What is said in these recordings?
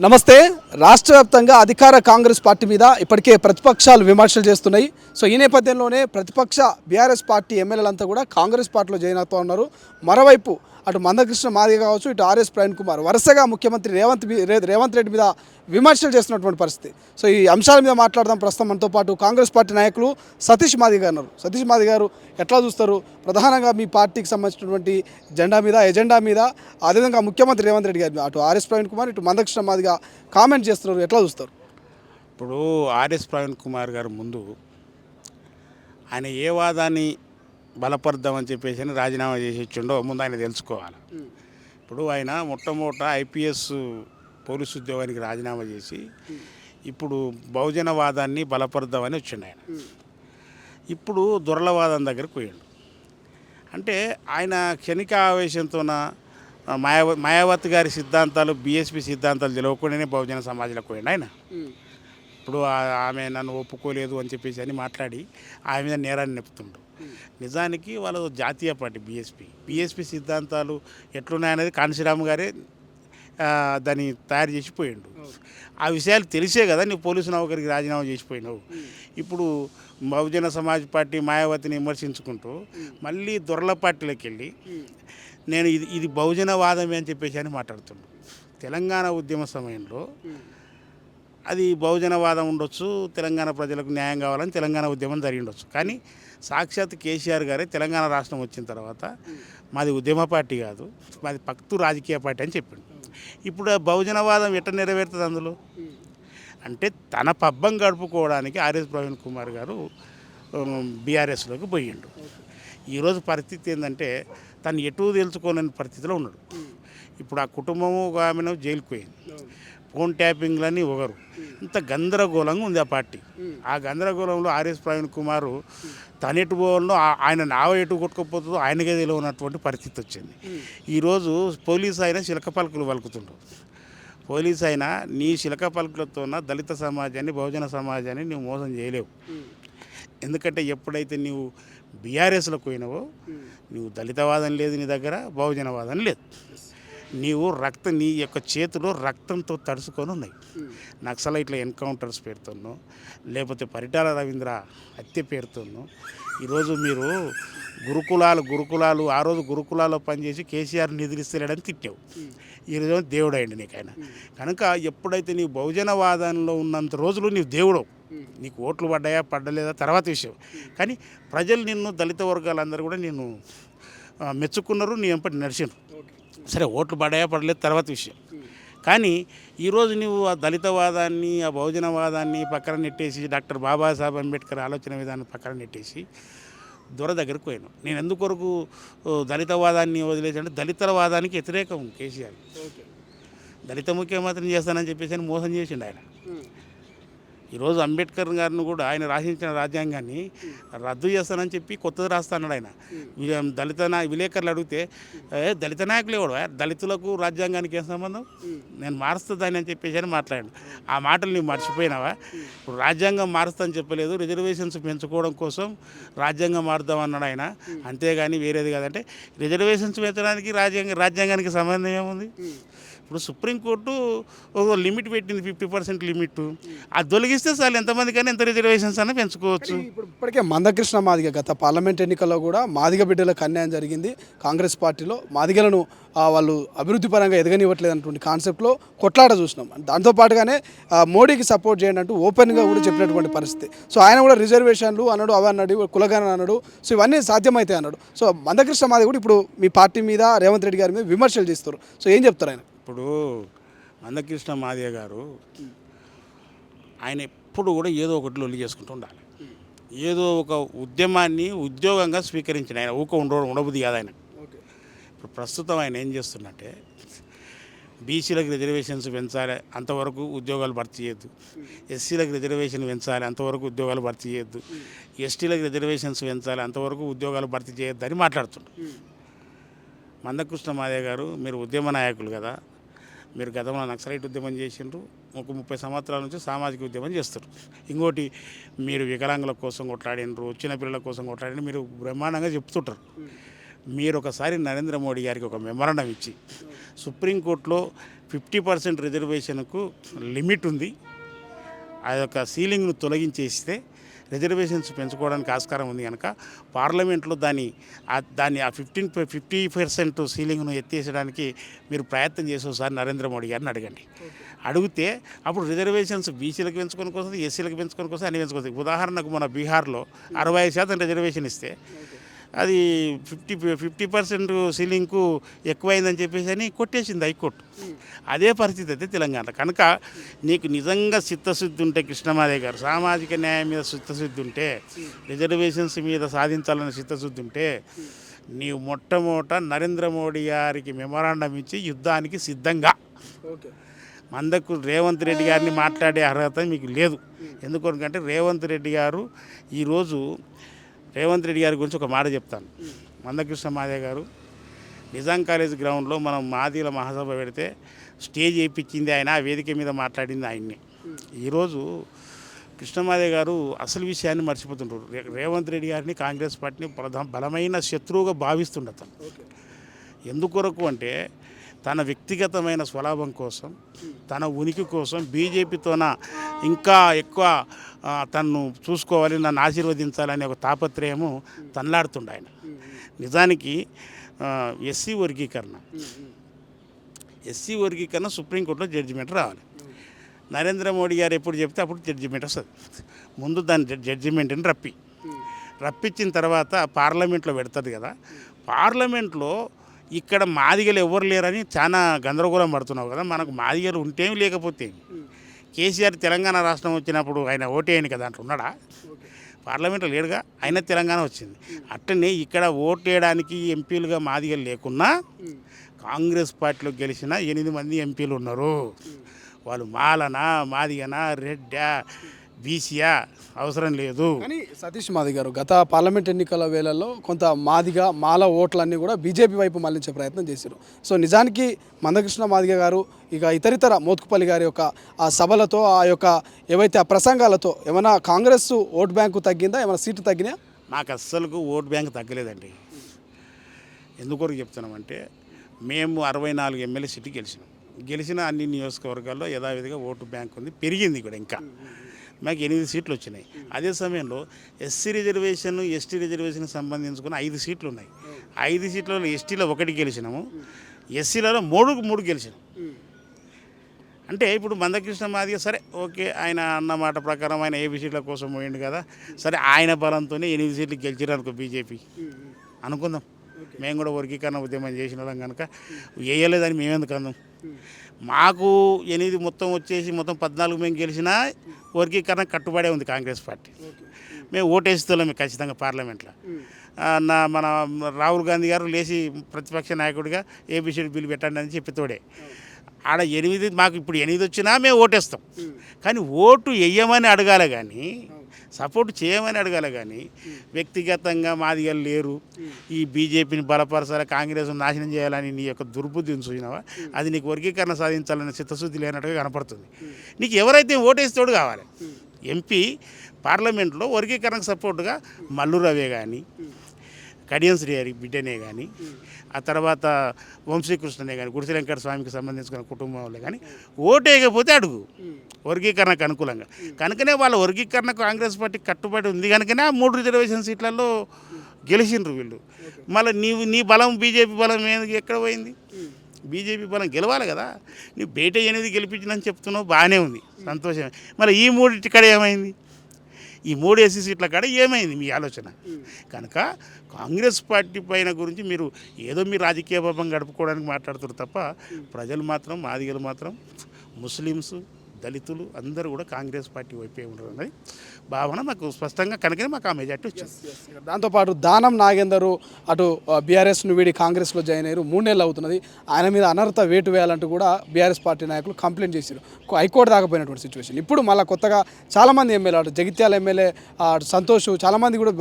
నమస్తే. రాష్ట్ర వ్యాప్తంగా అధికార కాంగ్రెస్ పార్టీ మీద ఇప్పటికే ప్రతిపక్షాలు విమర్శలు చేస్తున్నాయి. సో ఈ నేపథ్యంలోనే ప్రతిపక్ష బీఆర్ఎస్ పార్టీ ఎమ్మెల్యేలంతా కూడా కాంగ్రెస్ పార్టీలో జాయిన్ అవుతూ ఉన్నారు. మరోవైపు అటు మందకృష్ణ మాదిగ కావచ్చు, ఇటు ఆర్ఎస్ ప్రవీణ్ కుమార్ వరుసగా ముఖ్యమంత్రి రేవంత్ రెడ్డి మీద విమర్శలు చేస్తున్నటువంటి పరిస్థితి. సో ఈ అంశాల మీద మాట్లాడదాం. ప్రస్తుతం మనతో పాటు కాంగ్రెస్ పార్టీ నాయకులు సతీష్ మాదిగ ఉన్నారు. సతీష్ మాదిగ గారు, ఎట్లా చూస్తారు ప్రధానంగా మీ పార్టీకి సంబంధించినటువంటి ఎజెండా మీద అదేవిధంగా ముఖ్యమంత్రి రేవంత్ రెడ్డి గారి అటు ఆర్ఎస్ ప్రవీణ్ కుమార్, ఇటు మందకృష్ణ మాదిగ కామెంట్ చేస్తున్నారు, ఎట్లా చూస్తారు? ఇప్పుడు ఆర్ఎస్ ప్రవీణ్ కుమార్ గారు ముందు ఆయన ఏ వాదాన్ని బలపరుద్దామని చెప్పేసి రాజీనామా చేసి ఇచ్చిండో ముందు ఆయన తెలుసుకోవాలి. ఇప్పుడు ఆయన మొట్టమొదట ఐపీఎస్ పోలీసు ఉద్యోగానికి రాజీనామా చేసి ఇప్పుడు బహుజనవాదాన్ని బలపరుద్దామని వచ్చిండు ఆయన. ఇప్పుడు దొరలవాదం దగ్గరకు పోయిండు. అంటే ఆయన క్షణిక ఆవేశంతోన మాయావతి గారి సిద్ధాంతాలు, బీఎస్పీ సిద్ధాంతాలు తెలియకుండానే బహుజన సమాజంలోకి పోయిండు ఆయన. ఇప్పుడు ఆమె నన్ను ఒప్పుకోలేదు అని చెప్పేసి అని మాట్లాడి ఆమె మీద నేరాన్ని నెప్పుతుండ్రు. నిజానికి వాళ్ళ జాతీయ పార్టీ బీఎస్పీ సిద్ధాంతాలు ఎట్లున్నాయనేది కాంశీరామ్ గారే దాన్ని తయారు చేసిపోయిండు. ఆ విషయాలు తెలిసే కదా నువ్వు పోలీసు నౌకరికి రాజీనామా చేసిపోయినావు. ఇప్పుడు బహుజన సమాజ్ పార్టీ మాయావతిని విమర్శించుకుంటూ మళ్ళీ దొరల పార్టీలోకి వెళ్ళి నేను ఇది బహుజనవాదమే అని చెప్పేసి అని మాట్లాడుతున్నాను. తెలంగాణ ఉద్యమ సమయంలో అది బహుజనవాదం ఉండొచ్చు, తెలంగాణ ప్రజలకు న్యాయం కావాలని తెలంగాణ ఉద్యమం జరిగి ఉండొచ్చు. కానీ సాక్షాత్ కేసీఆర్ గారే తెలంగాణ రాష్ట్రం వచ్చిన తర్వాత మాది ఉద్యమ పార్టీ కాదు, మాది పక్తు రాజకీయ పార్టీ అని చెప్పిండు. ఇప్పుడు బహుజనవాదం ఎట్లా నెరవేరుతుంది అందులో? అంటే తన పబ్బం గడుపుకోవడానికి ఆర్ఎస్ ప్రవీణ్ కుమార్ గారు బీఆర్ఎస్లోకి పోయిండు. ఈరోజు పరిస్థితి ఏంటంటే తను ఎటు తెలుసుకోలేని పరిస్థితిలో ఉన్నాడు. ఇప్పుడు ఆ కుటుంబము ఒక ఆమెను జైలుకు పోయింది. ఫోన్ ట్యాపింగ్లని ఒకరు, ఇంత గందరగోళంగా ఉంది ఆ పార్టీ. ఆ గందరగోళంలో ఆర్ఎస్ ప్రవీణ్ కుమారు తన ఎటు పోవాలో ఆయన నావ ఎటు కొట్టుకోపోతుందో ఆయనకే తెలియనటువంటి పరిస్థితి వచ్చింది. ఈరోజు పోలీసు అయినా చిలక పలుకులు పలుకుతుండ్రు. పోలీసు అయినా నీ చిలక పలుకులతోన దళిత సమాజాన్ని, బహుజన సమాజాన్ని నువ్వు మోసం చేయలేవు. ఎందుకంటే ఎప్పుడైతే నువ్వు బీఆర్ఎస్లోకి పోయినావో నువ్వు దళితవాదం లేదు నీ దగ్గర, బహుజనవాదం లేదు. నీవు నీ యొక్క చేతిలో రక్తంతో తడుచుకొని ఉన్నాయి. నక్సలైట్ల ఎన్కౌంటర్స్ పేరుతోనో లేకపోతే పరిటాల రవీంద్ర హత్య పేరుతోనో ఈరోజు మీరు గురుకులాలు ఆ రోజు గురుకులాల్లో పనిచేసి కేసీఆర్ నిధులు ఇస్తలేడని తిట్టావు. ఈరోజు దేవుడు అయ్యండి నీకు ఆయన. కనుక ఎప్పుడైతే నీవు బహుజనవాదంలో ఉన్నంత రోజులు నీవు దేవుడు. నీకు ఓట్లు పడ్డాయా పడ్డలేదా తర్వాత విషయం. కానీ ప్రజలు నిన్ను, దళిత వర్గాలందరూ కూడా నిన్ను మెచ్చుకున్నారు, నీ ఎంపటి నడిచిండ్రు. సరే ఓట్లు పడాయా పడలేదు తర్వాత విషయం. కానీ ఈరోజు నువ్వు ఆ దళితవాదాన్ని, ఆ బహుజనవాదాన్ని పక్కన నెట్టేసి డాక్టర్ బాబాసాహెబ్ అంబేద్కర్ ఆలోచన విధానం పక్కన నెట్టేసి దొర దగ్గరకు పోయాను. నేను ఎందుకొరకు దళితవాదాన్ని వదిలేసి అంటే దళితవాదానికి వ్యతిరేకం కేసీఆర్. దళిత ముఖ్యమంత్రిని చేస్తానని చెప్పేసి మోసం చేసిండు ఆయన. ఈరోజు అంబేద్కర్ గారిని కూడా ఆయన రాసించిన రాజ్యాంగాన్ని రద్దు చేస్తానని చెప్పి కొత్తది రాస్తాడు ఆయన. విలేకరులు అడిగితే దళిత నాయకులు ఎవడు, దళితులకు రాజ్యాంగానికి ఏం సంబంధం, నేను మారుస్తుందని అని చెప్పేసి అని మాట్లాడాను. ఆ మాటలు నువ్వు మర్చిపోయినావా? ఇప్పుడు రాజ్యాంగం మారుస్తాని చెప్పలేదు, రిజర్వేషన్స్ పెంచుకోవడం కోసం రాజ్యాంగం మారుద్దామన్నాడు ఆయన. అంతేగాని వేరేది కాదంటే రిజర్వేషన్స్ పెంచడానికి రాజ్యాంగానికి సంబంధం ఏముంది? ఇప్పుడు సుప్రీంకోర్టు ఒక లిమిట్ పెట్టింది, 50% లిమిట్. అది తొలగిస్తే చాలు, ఎంతమందికైనా ఎంత రిజర్వేషన్స్ అన్నా పెంచుకోవచ్చు. ఇప్పటికే మందకృష్ణ మాదిగ గత పార్లమెంట్ ఎన్నికల్లో కూడా మాదిగ బిడ్డలకు అన్యాయం జరిగింది. కాంగ్రెస్ పార్టీలో మాదిగలను వాళ్ళు అభివృద్ధి పరంగా ఎదగనివ్వట్లేదు అన్నటువంటి కాన్సెప్ట్లో కొట్లాట చూసినాం. దాంతోపాటుగానే మోడీకి సపోర్ట్ చేయండి అంటూ ఓపెన్గా కూడా చెప్పినటువంటి పరిస్థితి. సో ఆయన కూడా రిజర్వేషన్లు అన్నాడు, అవి అన్నాడు, కులగణన అన్నాడు. సో ఇవన్నీ సాధ్యమైతే అన్నాడు. సో మందకృష్ణ మాదిగ కూడా ఇప్పుడు మీ పార్టీ మీద, రేవంత్ రెడ్డి గారి మీద విమర్శలు చేస్తారు. సో ఏం చెప్తారు ఆయన? ఇప్పుడు మందకృష్ణ మాదిగ గారు ఆయన ఎప్పుడు కూడా ఏదో ఒకటి లొల్లి చేసుకుంటూ ఉండాలి. ఏదో ఒక ఉద్యమాన్ని ఉద్యోగంగా స్వీకరించిన ఆయన ఉండబుద్ధి కాదు ఆయన. ఇప్పుడు ప్రస్తుతం ఆయన ఏం చేస్తున్నట్టే బీసీలకు రిజర్వేషన్స్ పెంచాలి, అంతవరకు ఉద్యోగాలు భర్తీ చేయొద్దు. ఎస్సీలకు రిజర్వేషన్ పెంచాలి, అంతవరకు ఉద్యోగాలు భర్తీ చేయొద్దు. ఎస్టీలకు రిజర్వేషన్స్ పెంచాలి, అంతవరకు ఉద్యోగాలు భర్తీ చేయొద్దు అని మాట్లాడుతుంటారు. మందకృష్ణ మాదిగ గారు, మీరు ఉద్యమ నాయకులు కదా, మీరు గతంలో నక్సలైట్ ఉద్యమం చేసిండ్రు, ఒక 30 సంవత్సరాల నుంచి సామాజిక ఉద్యమం చేస్తారు. ఇంకోటి మీరు వికలాంగుల కోసం కొట్లాడినరు, చిన్నపిల్లల కోసం కొట్లాడిన మీరు బ్రహ్మాండంగా చెప్తుంటారు. మీరు ఒకసారి నరేంద్ర మోడీ గారికి ఒక మెమరాండం ఇచ్చి సుప్రీంకోర్టులో 50% రిజర్వేషన్కు లిమిట్ ఉంది. ఆ యొక్క సీలింగ్ను తొలగించేస్తే రిజర్వేషన్స్ పెంచుకోవడానికి ఆస్కారం ఉంది కనుక పార్లమెంట్లో దాన్ని ఆ 50% సీలింగ్ను ఎత్తేసడానికి మీరు ప్రయత్నం చేసి ఒకసారి నరేంద్ర మోడీ గారిని అడగండి. అడిగితే అప్పుడు రిజర్వేషన్స్ బీసీలకు పెంచుకోనికి వస్తుంది, ఎస్సీలకు పెంచుకోనికి వస్తుంది, అన్ని పెంచుకొస్తుంది. ఉదాహరణకు మన బీహార్లో 65% రిజర్వేషన్ ఇస్తే అది 50% సీలింగ్కు ఎక్కువైందని చెప్పేసి అని కొట్టేసింది హైకోర్టు. అదే పరిస్థితి అయితే తెలంగాణ. కనుక నీకు నిజంగా చిత్తశుద్ధి ఉంటే కృష్ణమాదేవి గారు, సామాజిక న్యాయం మీద చిత్తశుద్ధి ఉంటే, రిజర్వేషన్స్ మీద సాధించాలనే చిత్తశుద్ధి ఉంటే, నీవు మొట్టమొదట నరేంద్ర మోడీ గారికి మెమోరాండం ఇచ్చి యుద్ధానికి సిద్ధంగా. మందకు రేవంత్ రెడ్డి గారిని మాట్లాడే అర్హత మీకు లేదు. ఎందుకంటే రేవంత్ రెడ్డి గారి గురించి ఒక మాట చెప్తాను. మందకృష్ణ మాదే గారు నిజాం కాలేజ్ గ్రౌండ్లో మనం మాదిల మహాసభ పెడితే స్టేజ్ వేయించింది ఆయన, ఆ వేదిక మీద మాట్లాడింది ఆయన్ని. ఈరోజు కృష్ణమాదే గారు అసలు విషయాన్ని మర్చిపోతుంటారు. రేవంత్ రెడ్డి గారిని కాంగ్రెస్ పార్టీని బలమైన శత్రువుగా భావిస్తుండ అతను. ఎందుకొరకు అంటే తన వ్యక్తిగతమైన స్వలాభం కోసం, తన ఉనికి కోసం బీజేపీతోన ఇంకా ఎక్కువ తన్ను చూసుకోవాలి, నన్ను ఆశీర్వదించాలనే ఒక తాపత్రయము తనలాడుతుండ ఆయన. నిజానికి ఎస్సీ వర్గీకరణ సుప్రీంకోర్టులో జడ్జిమెంట్ రావాలి. నరేంద్ర మోడీ గారు ఎప్పుడు చెప్తే అప్పుడు జడ్జిమెంట్ వస్తుంది. ముందు దాని జడ్జిమెంట్ని రప్పించిన తర్వాత పార్లమెంట్లో పెడుతుంది కదా. పార్లమెంట్లో ఇక్కడ మాదిగలు ఎవరు లేరని చాలా గందరగోళం పడుతున్నావు కదా. మనకు మాదిగలు ఉంటేమి లేకపోతే కేసీఆర్ తెలంగాణ రాష్ట్రం వచ్చినప్పుడు ఆయన ఓటేయని కదా దాంట్లో ఉన్నాడా? పార్లమెంట్లో లేడుగా, అయినా తెలంగాణ వచ్చింది. అట్టనే ఇక్కడ ఓటేయడానికి ఎంపీలుగా మాదిగలు లేకున్నా కాంగ్రెస్ పార్టీలో గెలిచిన 8 మంది ఎంపీలు ఉన్నారు. వాళ్ళు మాలనా, మాదిగనా, రెడ్డా, బీసీయా అవసరం లేదు. కానీ సతీష్ మాది గారు గత పార్లమెంట్ ఎన్నికల వేళల్లో కొంత మాల ఓట్లన్నీ కూడా బీజేపీ వైపు మళ్లించే ప్రయత్నం చేశారు. సో నిజానికి మందకృష్ణ మాదిగ గారు ఇక ఇతరితర మోత్కుపల్లి గారి యొక్క ఆ సభలతో, ఆ యొక్క ఏవైతే ఆ ప్రసంగాలతో ఏమైనా కాంగ్రెస్ ఓట్ బ్యాంకు తగ్గిందా, ఏమైనా సీటు తగ్గినా? మాకు అస్సలు ఓట్ బ్యాంక్ తగ్గలేదండి. ఎందుకొరకు చెప్తున్నామంటే మేము 64 ఎమ్మెల్యే సీట్లు గెలిచిన అన్ని నియోజకవర్గాల్లో యథావిధిగా ఓటు బ్యాంక్ ఉంది, పెరిగింది కూడా. ఇంకా మాకు 8 సీట్లు వచ్చినాయి. అదే సమయంలో ఎస్సీ రిజర్వేషన్, ఎస్టీ రిజర్వేషన్కి సంబంధించుకుని 5 సీట్లు ఉన్నాయి. 5 సీట్లలో ఎస్టీలో 1 గెలిచినాము, ఎస్సీలలో 3 గెలిచినాము. అంటే ఇప్పుడు మందకృష్ణ మాదిగ సరే ఓకే, ఆయన అన్న మాట ప్రకారం ఆయన ఏబీ సీట్ల కోసం పోయిండు కదా, సరే ఆయన బలంతోనే 8 సీట్లు గెలిచారు అనుకో బీజేపీ అనుకుందాం. మేము కూడా వర్గీకరణ ఉద్యమం చేసిన వాళ్ళం కనుక వేయలేదని మేమెందుకు అందాం. మాకు 8 మొత్తం వచ్చేసి మొత్తం 14 మేము గెలిచినా వర్గీకరణ కట్టుబడే ఉంది కాంగ్రెస్ పార్టీ. మేము ఓటేస్తాం ఖచ్చితంగా పార్లమెంట్లో. మన రాహుల్ గాంధీ గారు లేచి ప్రతిపక్ష నాయకుడిగా ఏబీసీడీ బిల్లు పెట్టండి అని చెప్పితోడే ఆడ 8, మాకు ఇప్పుడు 8 వచ్చినా మేము ఓటేస్తాం. కానీ ఓటు వేయమని అడగాలి కానీ, సపోర్ట్ చేయమని అడగాలి కానీ వ్యక్తిగతంగా మాదిగలు లేరు, ఈ బీజేపీని బలపరచాలి, కాంగ్రెస్ నాశనం చేయాలని నీ యొక్క దుర్బుద్ధిని చూసినావా, అది నీకు వర్గీకరణ సాధించాలనే చిత్తశుద్ధి లేనట్టుగా కనపడుతుంది. నీకు ఎవరైతే ఓటేస్తోడు కావాలి. ఎంపీ పార్లమెంట్లో వర్గీకరణకు సపోర్టుగా మల్లు రవే కానీ, కడియం శ్రీహరి బిడ్డనే కానీ, ఆ తర్వాత వంశీకృష్ణనే కానీ, గుడిసె వెంకట స్వామికి సంబంధించిన కుటుంబంలో కానీ ఓటేయకపోతే అడుగు వర్గీకరణకు అనుకూలంగా. కనుకనే వాళ్ళ వర్గీకరణ కాంగ్రెస్ పార్టీ కట్టుబడి ఉంది కనుకనే ఆ 3 రిజర్వేషన్ సీట్లలో గెలిచిండ్రు వీళ్ళు. మళ్ళీ నీ బలం బీజేపీ బలం ఎక్కడ పోయింది? బీజేపీ బలం గెలవాలి కదా. నీవు బయట 8 గెలిపించినని చెప్తున్నావు, బాగానే ఉంది, సంతోషమే. మళ్ళీ ఈ 3 కాడ ఏమైంది? ఈ 3 ఎస్సీ సీట్ల కాడ ఏమైంది మీ ఆలోచన? కనుక కాంగ్రెస్ పార్టీ పైన గురించి మీరు ఏదో మీ రాజకీయ పాపం గడుపుకోవడానికి మాట్లాడుతారు తప్ప ప్రజలు మాత్రం, మాదిగలు మాత్రం, ముస్లిమ్స్, దళితులు అందరూ కూడా కాంగ్రెస్ పార్టీ వైపే ఉండరు అన్నది భావన మాకు స్పష్టంగా. కనుకనే మాకు ఆ మెజార్టీ వచ్చింది. దాంతోపాటు దానం నాగేందర్ అటు బీఆర్ఎస్ను వీడి కాంగ్రెస్లో జాయిన్ అయ్యారు, 3 నెలలు అవుతున్నది. ఆయన మీద అనర్హత వేటు వేయాలంటూ కూడా బీఆర్ఎస్ పార్టీ నాయకులు కంప్లైంట్ చేశారు. హైకోర్టు దాకపోయినటువంటి సిచ్యువేషన్. ఇప్పుడు మళ్ళీ కొత్తగా చాలామంది ఎమ్మెల్యే, అటు జగిత్యాల ఎమ్మెల్యే సంతోష్, చాలామంది కూడా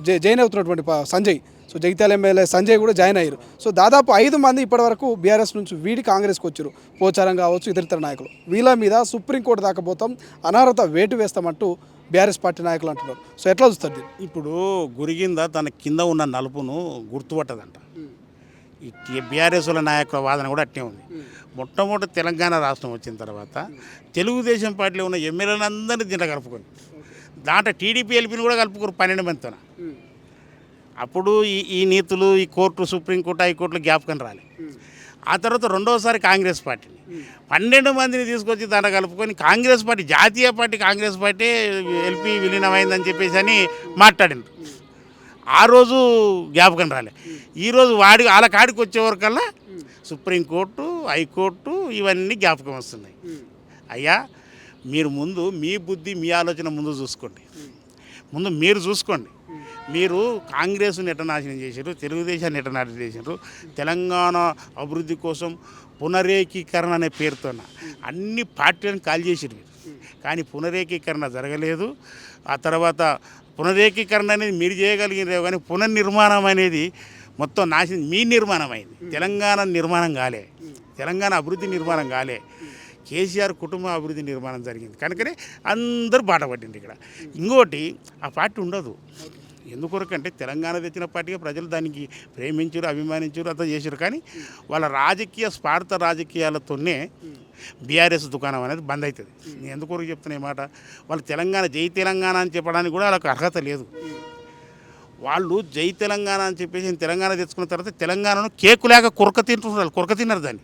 జాయిన్ అవుతున్నటువంటి సంజయ్, సో జగిత్యాల ఎమ్మెల్యే సంజయ్ కూడా జాయిన్ అయ్యారు. సో దాదాపు 5 మంది ఇప్పటివరకు బీఆర్ఎస్ నుంచి వీడి కాంగ్రెస్కి వచ్చారు. పోచారం కావచ్చు, ఇతరితర నాయకులు. వీళ్ళ మీద సుప్రీంకోర్టు దాకా పోతాం, అనర్హత వేటు వేస్తామంటూ బీఆర్ఎస్ పార్టీ నాయకులు అంటున్నారు. సో ఎట్లా చూస్తారు దీన్ని? ఇప్పుడు గురిగింద తన కింద ఉన్న నలుపును గుర్తుపట్టదంట. ఈ బీఆర్ఎస్ వాళ్ళ నాయకుల వాదన కూడా అట్టే ఉంది. మొట్టమొదటి తెలంగాణ రాష్ట్రం వచ్చిన తర్వాత తెలుగుదేశం పార్టీలో ఉన్న ఎమ్మెల్యేలందరినీ దీంట్లో కలుపుకొని దాంట్లో టీడీపీ ఎల్పీని కూడా కలుపుకోరు 12 మందితో. అప్పుడు ఈ నీతులు ఈ కోర్టు సుప్రీంకోర్టు హైకోర్టులు జ్ఞాపకం రాలే. ఆ తర్వాత రెండోసారి కాంగ్రెస్ పార్టీని 12 మందిని తీసుకొచ్చి దాంట్లో కలుపుకొని కాంగ్రెస్ పార్టీ జాతీయ పార్టీ కాంగ్రెస్ పార్టీ ఎల్పీ విలీనమైందని చెప్పేసి అని మాట్లాడింది. ఆ రోజు జ్ఞాపకం రాలే. ఈరోజు వాళ్ళ కాడికి వచ్చేవరకల్లా సుప్రీంకోర్టు హైకోర్టు ఇవన్నీ జ్ఞాపకం వస్తున్నాయి. అయ్యా మీరు ముందు మీ బుద్ధి మీ ఆలోచన ముందు చూసుకోండి. ముందు మీరు చూసుకోండి. మీరు కాంగ్రెస్ని ఎట్ట నాశనం చేశారు, తెలుగుదేశాన్ని ఎట్ట నాశనం చేశారు, తెలంగాణ అభివృద్ధి కోసం పునరేకీకరణ అనే పేరుతోన అన్ని పార్టీలను కాల్ చేసారు మీరు. కానీ పునరేకీకరణ జరగలేదు. ఆ తర్వాత పునరేకీకరణ అనేది మీరు చేయగలిగినారు, కానీ పునర్నిర్మాణం అనేది మొత్తం నాశనం మీ నిర్మాణం అయింది. తెలంగాణ నిర్మాణం కాలే, తెలంగాణ అభివృద్ధి నిర్మాణం కాలే. కేసీఆర్ కుటుంబ అభివృద్ధి నిర్మాణం జరిగింది కనుకనే అందరూ బాట పట్టింది ఇక్కడ. ఇంకోటి ఆ పార్టీ ఉండదు. ఎందుకొరకంటే తెలంగాణ తెచ్చిన పార్టీగా ప్రజలు దానికి ప్రేమించారు, అభిమానించారు, అంతా చేశారు. కానీ వాళ్ళ రాజకీయ స్వార్థ రాజకీయాలతోనే బీఆర్ఎస్ దుకాణం అనేది బంద్ అవుతుంది. నేను ఎందుకొరకు చెప్తున్నా ఈ మాట, వాళ్ళు తెలంగాణ జై తెలంగాణ అని చెప్పడానికి కూడా వాళ్ళకి అర్హత లేదు. వాళ్ళు జై తెలంగాణ అని చెప్పేసి తెలంగాణ తెచ్చుకున్న తర్వాత తెలంగాణను కేకు లేక కొరక తిన్నారు దాన్ని.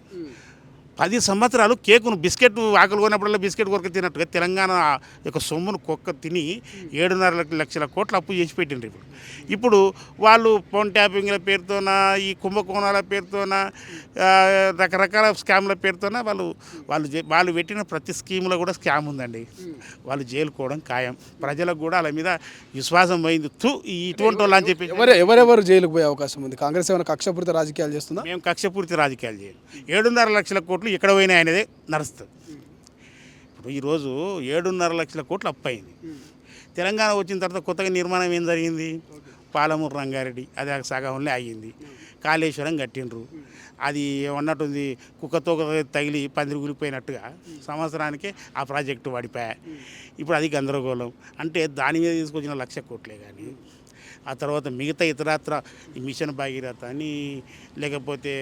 10 సంవత్సరాలు కేకును బిస్కెట్ ఆకలి కొన్నప్పుడల్లా బిస్కెట్ కొరక తిన్నట్టుగా తెలంగాణ యొక్క సొమ్మును తిని 7.5 లక్షల కోట్లు అప్పు చేసి పెట్టిండ్రు. ఇప్పుడు వాళ్ళు ఫోన్ ట్యాపింగ్ల పేరుతోన, ఈ కుంభకోణాల పేరుతోన, రకరకాల స్కామ్ల పేరుతోన వాళ్ళు పెట్టిన ప్రతి స్కీమ్లో కూడా స్కామ్ ఉందండి. వాళ్ళు జైలుకోవడం ఖాయం. ప్రజలకు కూడా వాళ్ళ మీద విశ్వాసం పోయింది. ఇటువంటి వాళ్ళు అని చెప్పి ఎవరెవరు జైలుకు పోయే అవకాశం ఉంది? కాంగ్రెస్ ఏమైనా కక్షపూరిత రాజకీయాలు చేస్తుందా? మేము కక్షపూరిత రాజకీయాలు చేయం. 7.5 లక్షల కోట్లు ఎక్కడ పోయినాయి అనేది నడుస్తుంది. ఇప్పుడు ఈరోజు 7.5 లక్షల కోట్లు అప్పు అయింది. తెలంగాణ వచ్చిన తర్వాత కొత్తగా నిర్మాణం ఏం జరిగింది? పాలమూరు రంగారెడ్డి అది సగంలో ఆగింది. కాళేశ్వరం కట్టిండ్రు. అది ఏమన్నట్టుంది, కుక్కతో తగిలి పందిరి కూలిపోయినట్టుగా సంవత్సరానికే ఆ ప్రాజెక్టు వాడిపోయా. ఇప్పుడు అది గందరగోళం. అంటే దాని మీద తీసుకొచ్చిన 1,00,000 కోట్లే కానీ ఆ తర్వాత మిగతా ఇతరత్ర ఈ మిషన్ భాగీరథ అని, లేకపోతే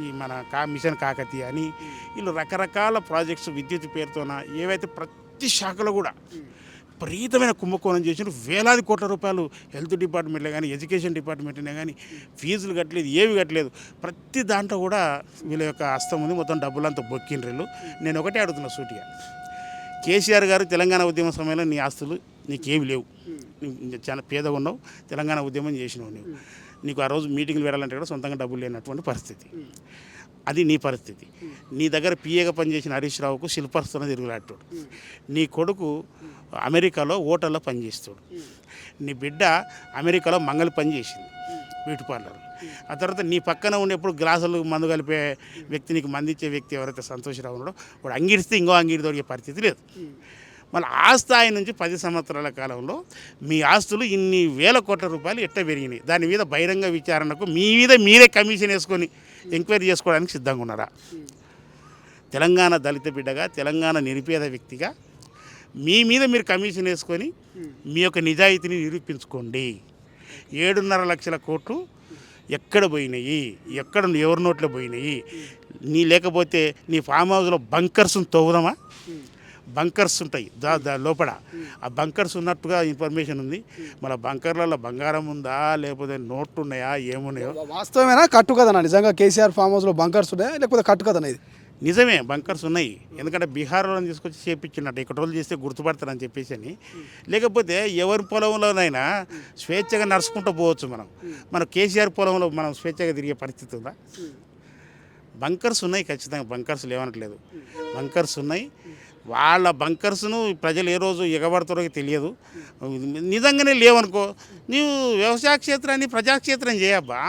ఈ మన మిషన్ కాకతీయ అని, వీళ్ళు రకరకాల ప్రాజెక్ట్స్ విద్యుత్ పేరుతోన ఏవైతే ప్రతి శాఖలో కూడా విపరీతమైన కుంభకోణం చేసిన వేలాది కోట్ల రూపాయలు హెల్త్ డిపార్ట్మెంట్లో కానీ ఎడ్యుకేషన్ డిపార్ట్మెంట్నే కానీ ఫీజులు కట్టలేదు, ఏవి కట్టలేదు. ప్రతి దాంట్లో కూడా వీళ్ళ యొక్క హస్తం ఉంది. మొత్తం డబ్బులంతా బొక్కిండ్రు. నేను ఒకటే అడుగుతున్నా సూటిగా, కేసీఆర్ గారు తెలంగాణ ఉద్యమ సమయంలో నీ ఆస్తులు నీకేమి లేవు, చాలా పేదగా ఉన్నావు, తెలంగాణ ఉద్యమం చేసినావు, నీకు ఆ రోజు మీటింగ్లు పెట్టాలంటే కూడా సొంతంగా డబ్బులు లేనటువంటి పరిస్థితి. అది నీ పరిస్థితి. నీ దగ్గర పిఏగా పనిచేసిన హరీష్ రావుకు శిల్పస్తున్న తిరుగులాటాడు. నీ కొడుకు అమెరికాలో హోటల్లో పనిచేస్తాడు. నీ బిడ్డ అమెరికాలో మంగళ పని చేసింది, బ్యూటీ పార్లర్. ఆ తర్వాత నీ పక్కన ఉండేప్పుడు గ్లాసులు మందు కలిపే వ్యక్తి, నీకు మందిచ్చే వ్యక్తి ఎవరైతే సంతోషరావు ఉన్నాడో వాడు అంగిరిస్తే ఇంకో అంగిరి దొరికే పరిస్థితి లేదు. మళ్ళీ ఆ స్థాయి నుంచి 10 సంవత్సరాల కాలంలో మీ ఆస్తులు ఇన్ని వేల కోట్ల రూపాయలు ఎట్ట పెరిగినాయి? దాని మీద బహిరంగ విచారణకు మీ మీద మీరే కమిషన్ వేసుకొని ఎంక్వైరీ చేసుకోవడానికి సిద్ధంగా ఉన్నారా? తెలంగాణ దళిత బిడ్డగా, తెలంగాణ నిరుపేద వ్యక్తిగా మీ మీద మీరు కమిషన్ వేసుకొని మీ యొక్క నిజాయితీని నిరూపించుకోండి. 7.5 లక్షల కోట్లు ఎక్కడ పోయినాయి? ఎవరి నోట్లో పోయినాయి? లేకపోతే నీ ఫామ్ హౌస్లో బంకర్స్ని తవ్వుదామా? బంకర్స్ ఉంటాయి లోపల. ఆ బంకర్స్ ఉన్నట్టుగా ఇన్ఫర్మేషన్ ఉంది. మన బంకర్లలో బంగారం ఉందా, లేకపోతే నోట్లు ఉన్నాయా, ఏమున్నాయో? వాస్తవమేనా కట్టు కదనా? నిజంగా కేసీఆర్ ఫామ్ హౌస్లో బంకర్స్ ఉన్నాయా, లేకపోతే కట్టు కదనా? ఇది నిజమే, బంకర్స్ ఉన్నాయి. ఎందుకంటే బీహార్లో తీసుకొచ్చి చేపించినట్టు ఇక్కడ రోజులు చేస్తే గుర్తుపడతారని చెప్పేసి అని. లేకపోతే ఎవరి పొలంలోనైనా స్వేచ్ఛగా నడుచుకుంటూ పోవచ్చు. మన కేసీఆర్ పొలంలో మనం స్వేచ్ఛగా తిరిగే పరిస్థితి ఉందా? బంకర్స్ ఉన్నాయి, ఖచ్చితంగా బంకర్స్ లేవనట్లేదు. బంకర్స్ ఉన్నాయి. వాళ్ళ బంకర్స్ను ప్రజలు ఏ రోజు ఎగబడతారో తెలియదు. నిజంగానే లేవనుకో, నీవు వ్యవసాయ క్షేత్రాన్ని ప్రజాక్షేత్రం చేయబ్బా.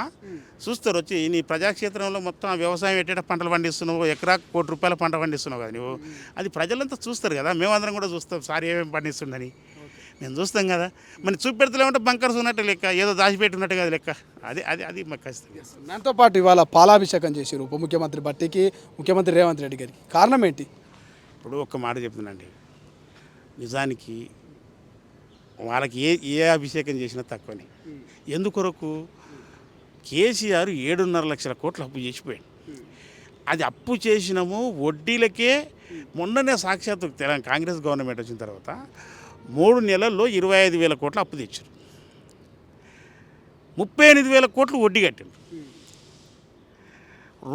చూస్తారు వచ్చి, నీ ప్రజాక్షేత్రంలో మొత్తం వ్యవసాయం ఎట్టేట పంటలు పండిస్తున్నావు, ఎకరాకు ₹1,00,00,000 పంట పండిస్తున్నావు కదా నువ్వు. అది ప్రజలంతా చూస్తారు కదా, మేమందరం కూడా చూస్తాం. సార్ ఏమేమి పండిస్తుండని మేము చూస్తాం కదా. మరి చూపెడతలేమంటే బంకర్స్ ఉన్నట్టు లెక్క, ఏదో దాచిపెట్టినట్టు కదా లెక్క. అది మాకు ఖచ్చితంగా. దాంతో పాటు ఇవాళ పాలాభిషేకం చేశారు ఉప ముఖ్యమంత్రి భట్టికి, ముఖ్యమంత్రి రేవంత్ రెడ్డి గారికి. కారణం ఏంటి? ఇప్పుడు ఒక్క మాట చెప్తున్నానండి, నిజానికి వాళ్ళకి ఏ అభిషేకం చేసినా తక్కువనే. ఎందుకొరకు? కేసీఆర్ 7.5 లక్షల కోట్లు అప్పు చేసిపోయాడు. అది అప్పు చేసినాము వడ్డీలకే. మొన్ననే సాక్షాత్తు తెలంగాణ కాంగ్రెస్ గవర్నమెంట్ వచ్చిన తర్వాత 3 నెలల్లో 25,000 కోట్ల అప్పు తెచ్చారు. 38,000 కోట్లు వడ్డీ కట్టిండ్రు.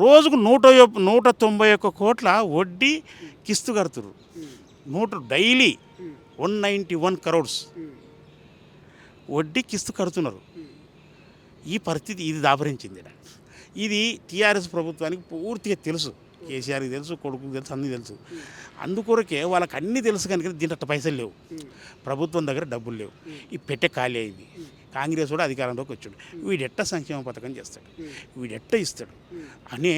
రోజుకు 191 కోట్ల వడ్డీ కిస్తు కడుతున్నారు. డైలీ 191 crores వడ్డీ కిస్తు కడుతున్నారు. ఈ పరిస్థితి ఇది దాపరించింది. ఇది టీఆర్ఎస్ ప్రభుత్వానికి పూర్తిగా తెలుసు. కేసీఆర్కి తెలుసు, కొడుకుకి తెలుసు, అన్నీ తెలుసు. అందుకొరకే వాళ్ళకి అన్నీ తెలుసు కనుక దీంట్లో పైసలు లేవు, ప్రభుత్వం దగ్గర డబ్బులు లేవు, ఈ పెట్టె ఖాళీ అయింది. కాంగ్రెస్ కూడా అధికారంలోకి వచ్చాడు. వీడెట్ట సంక్షేమ పథకం చేస్తాడు, వీడెట్ట ఇస్తాడు అనే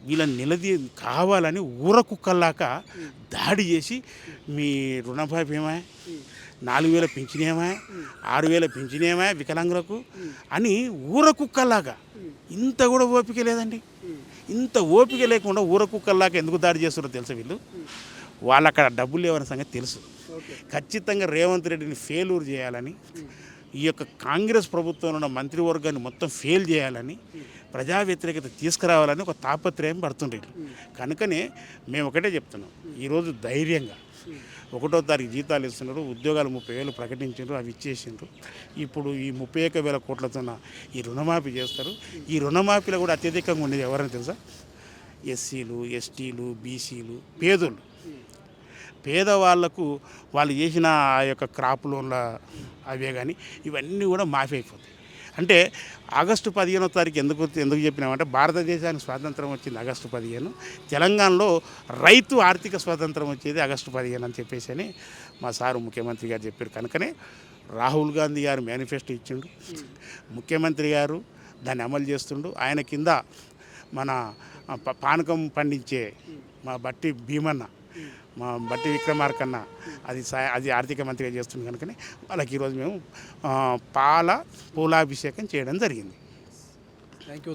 వీళ్ళని నిలదీ కావాలని ఊరకుక్కల్లాక దాడి చేసి మీ రుణమాఫీ ఏమా, 4,000 పింఛనేమా, 6,000 పింఛనేమా వికలాంగులకు అని ఊరకుక్కల్లాగా. ఇంత కూడా ఓపిక లేదండి. ఇంత ఓపిక లేకుండా ఊరకుక్కల్లాగా ఎందుకు దాడి చేస్తారో తెలుసు. వీళ్ళు వాళ్ళు అక్కడ డబ్బులు లేవనే సంగతి తెలుసు. ఖచ్చితంగా రేవంత్ రెడ్డిని ఫెయిల్యూర్ చేయాలని, ఈ యొక్క కాంగ్రెస్ ప్రభుత్వంలో ఉన్న మంత్రివర్గాన్ని మొత్తం ఫెయిల్ చేయాలని, ప్రజా వ్యతిరేకత తీసుకురావాలని ఒక తాపత్రయం పడుతుండ్రు. కనుకనే మేము ఒకటే చెప్తున్నాం, ఈరోజు ధైర్యంగా 1వ తారీఖు జీతాలు ఇస్తున్నారు, ఉద్యోగాలు 30,000 ప్రకటించారు, అవి ఇచ్చేసిండ్రు. ఇప్పుడు ఈ 31,000 కోట్లతో ఈ రుణమాఫీ చేస్తారు. ఈ రుణమాఫీలో కూడా అత్యధికంగా ఉండేది ఎవరైనా తెలుసా? ఎస్సీలు, ఎస్టీలు, బీసీలు, పేదోళ్ళు. పేదవాళ్లకు వాళ్ళు చేసిన ఆ యొక్క క్రాప్ లోన్ల అవే కానీ ఇవన్నీ కూడా మాఫీ అయిపోతాయి. అంటే ఆగస్టు 15వ తారీఖు ఎందుకు చెప్పినామంటే, భారతదేశానికి స్వాతంత్రం వచ్చింది ఆగస్టు 15, తెలంగాణలో రైతు ఆర్థిక స్వాతంత్రం వచ్చేది ఆగస్టు 15 అని చెప్పేసి అని మా సారు ముఖ్యమంత్రి గారు చెప్పారు. కనుకనే రాహుల్ గాంధీ గారు మేనిఫెస్టో ఇచ్చిండు, ముఖ్యమంత్రి గారు దాన్ని అమలు చేస్తుండు. ఆయన కింద మన పానకం పండించే మా బట్టి భీమన్న, మా బట్టి విక్రమార్కన్న అది ఆర్థిక మంత్రిగా చేస్తుంది. కనుకనే వాళ్ళకి ఈరోజు మేము పూలాభిషేకం చేయడం జరిగింది.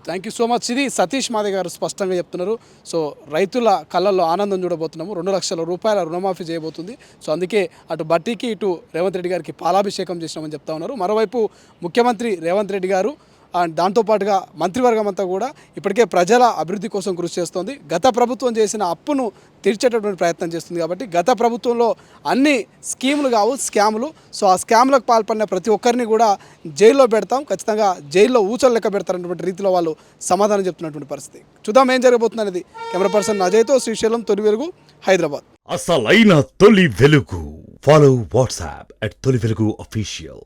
Thank you so much. ఇది సతీష్ మాదే గారు స్పష్టంగా చెప్తున్నారు. సో రైతుల కళ్ళల్లో ఆనందం చూడబోతున్నాము. 2 లక్షల రూపాయల రుణమాఫీ చేయబోతుంది. సో అందుకే అటు బట్టీకి ఇటు రేవంత్ రెడ్డి గారికి పాలాభిషేకం చేసినామని చెప్తా ఉన్నారు. మరోవైపు ముఖ్యమంత్రి రేవంత్ రెడ్డి గారు దాంతోపాటుగా మంత్రివర్గం అంతా కూడా ఇప్పటికే ప్రజల అభివృద్ధి కోసం కృషి చేస్తోంది. గత ప్రభుత్వం చేసిన అప్పును తీర్చేటటువంటి ప్రయత్నం చేస్తుంది. కాబట్టి గత ప్రభుత్వంలో అన్ని స్కీములు కావు, స్కాములు. సో ఆ స్కామ్లకు పాల్పడిన ప్రతి ఒక్కరిని కూడా జైల్లో పెడతాం, ఖచ్చితంగా జైల్లో ఊచలు లెక్క పెడతారన్నటువంటి రీతిలో వాళ్ళు సమాధానం చెప్తున్నటువంటి పరిస్థితి. చూద్దాం ఏం జరగబోతుంది అనేది. కెమెరా పర్సన్ అజయ్తో శ్రీశైలం, తొలి వెలుగు, హైదరాబాద్. అసలైన తొలి వెలుగు. ఫాలో వాట్సాప్ @తొలి వెలుగు official.